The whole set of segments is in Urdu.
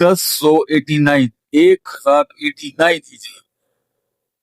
1089 1089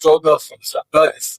1447,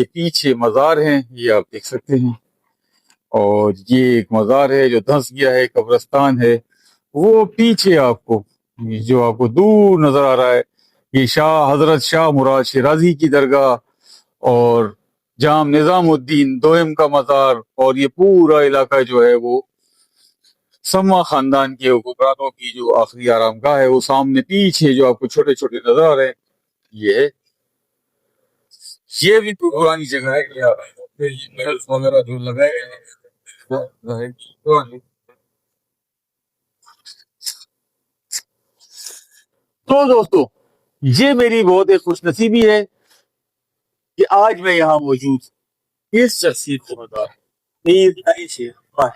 یہ پیچھے مزار ہیں، یہ آپ دیکھ سکتے ہیں، اور یہ ایک مزار ہے جو دھنس گیا ہے، قبرستان ہے وہ پیچھے آپ کو جو آپ کو دور نظر آ رہا ہے، یہ حضرت شاہ مراد شیرازی کی درگاہ اور جام نظام الدین دوئم کا مزار، اور یہ پورا علاقہ جو ہے وہ سما خاندان کے حکمرانوں کی جو آخری آرام گاہ ہے، وہ سامنے پیچھے جو آپ کو چھوٹے چھوٹے نظر آ رہے ہیں یہ ہے۔ یہ بھی کوئی پرانی جگہ ہے، یہ محل وغیرہ جو لگائے گئے ہیں۔ تو دوستو، یہ میری بہت ایک خوش نصیبی ہے کہ آج میں یہاں موجود اس شخصیت کے مزار میر علی شیر خان۔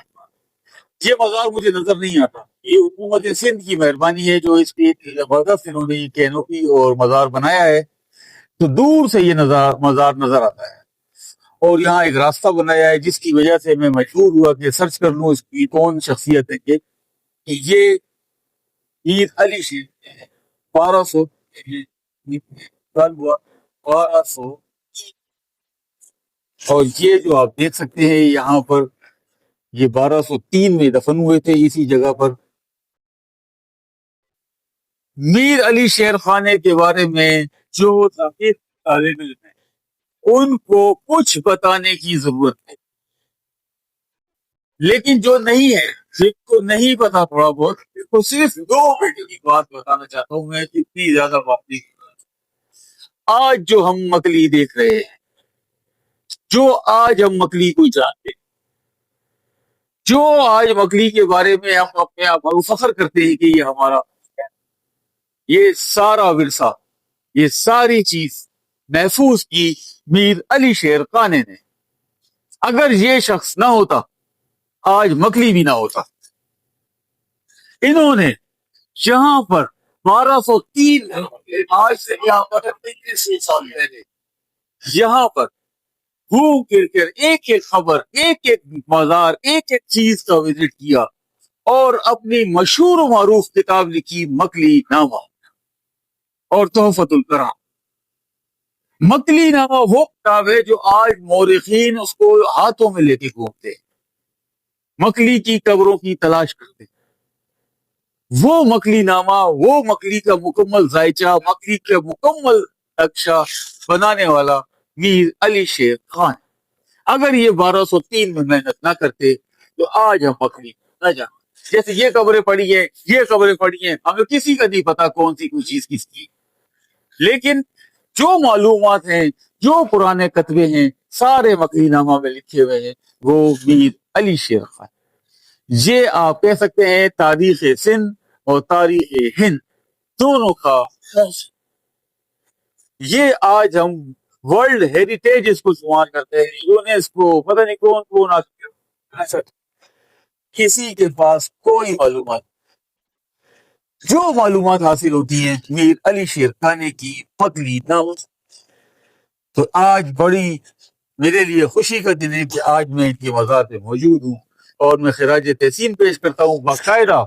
یہ مزار مجھے نظر نہیں آتا، یہ حکومت سندھ کی مہربانی ہے جو اس کی زبردست انہوں نے کینوپی اور مزار بنایا ہے، تو دور سے یہ مزار نظر آتا ہے، اور یہاں ایک راستہ بنایا ہے جس کی وجہ سے میں مجبور ہوا کہ سرچ کر لوں اس کی کون شخصیت ہے کہ یہ میر علی شیر 1200 اور یہ جو آپ دیکھ سکتے ہیں یہاں پر یہ 1203 میں دفن ہوئے تھے اسی جگہ پر۔ میر علی شیر خانے کے بارے میں جو تحقیق طالب علم ہیں ان کو کچھ بتانے کی ضرورت ہے، لیکن جو نہیں ہے، جن کو نہیں پتا تھوڑا بہت، ان کو صرف 2 بیٹے کی بات بتانا چاہتا ہوں میں، اتنی زیادہ بات نہیں۔ آج جو ہم مکلی دیکھ رہے ہیں، جو آج ہم مکلی کو جانتے ہیں، جو آج مکلی کے بارے میں ہم اپنے آپ کو فخر کرتے ہیں کہ یہ ہمارا، یہ سارا ورثہ، یہ ساری چیز محفوظ کی میر علی شیر خانے نے۔ اگر یہ شخص نہ ہوتا آج مکلی بھی نہ ہوتا۔ انہوں نے یہاں پر 1203 آج سے یہاں پر 35 سال پہلے یہاں پر گھوم پھر کر ایک ایک خبر، ایک ایک مزار، ایک ایک چیز کا وزٹ کیا اور اپنی مشہور و معروف کتاب لکھی مکلی نامہ اور تحفۃ الکرام۔ مکلی نامہ وہ کتاب ہے جو آج مورخین اس کو ہاتھوں میں لے کے گھومتے ہیں، مکلی کی قبروں کی تلاش کرتے ہیں۔ وہ مکلی نامہ، وہ مکلی کا مکمل ذائچہ، مکلی کا مکمل نقشہ بنانے والا میر علی شیر خان۔ اگر یہ 1203 میں محنت نہ کرتے تو آج ہم مکلی نہ جانتے۔ جیسے یہ قبریں پڑی ہیں، یہ قبریں پڑی ہیں، ہمیں کسی کا نہیں پتا کون سی کوئی چیز کس کی، لیکن جو معلومات ہیں، جو پرانے کتبے ہیں، سارے مکلی نامہ میں لکھے ہوئے ہیں، وہ میر علی شیر خان۔ یہ آپ کہہ سکتے ہیں تاریخ سندھ اور تاریخ ہند دونوں کا یہ آج ہم ورلڈ ہیریٹیج اس کو شمار کرتے ہیں، یونیسکو، پتہ نہیں کون کون کسی کے پاس کوئی معلومات، جو معلومات حاصل ہوتی ہیں میر علی شیر خانے کی مکلی نامہ۔ تو آج بڑی میرے لیے خوشی کا دن ہے کہ آج میں ان کے مزار پہ موجود ہوں، اور میں خراج تحسین پیش کرتا ہوں باقاعدہ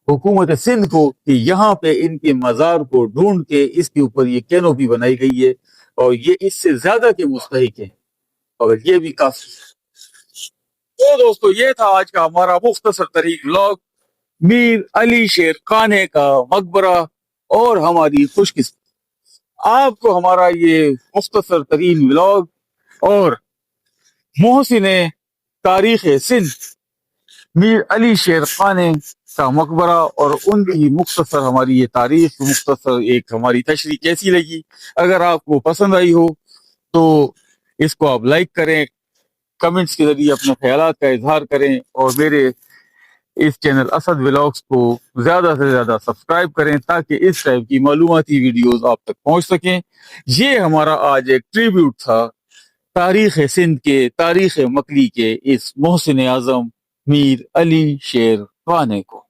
حکومت سندھ کو کہ یہاں پہ ان کے مزار کو ڈھونڈ کے اس کے اوپر یہ کینوپی بنائی گئی ہے، اور یہ اس سے زیادہ کے مستحق ہیں، اور یہ بھی کافی۔ تو دوستو، یہ تھا آج کا ہمارا مختصر ترین ولاگ، میر علی شیر خانے کا مقبرہ اور ہماری خوش قسمتی۔ آپ کو ہمارا یہ مختصر ترین ولاگ اور محسن تاریخ سندھ میر علی شیر خانے کا مقبرہ اور ان کی مختصر ہماری یہ تاریخ، مختصر ایک ہماری تشریح کیسی لگی؟ اگر آپ کو پسند آئی ہو تو اس کو آپ لائک کریں، کمنٹس کے ذریعے اپنے خیالات کا اظہار کریں، اور میرے اس چینل اسد ولاگس کو زیادہ سے زیادہ سبسکرائب کریں تاکہ اس ٹائپ کی معلوماتی ویڈیوز آپ تک پہنچ سکیں۔ یہ ہمارا آج ایک ٹریبیوٹ تھا تاریخ سندھ کے، تاریخ مکلی کے اس محسن اعظم میر علی شیر خانے کو۔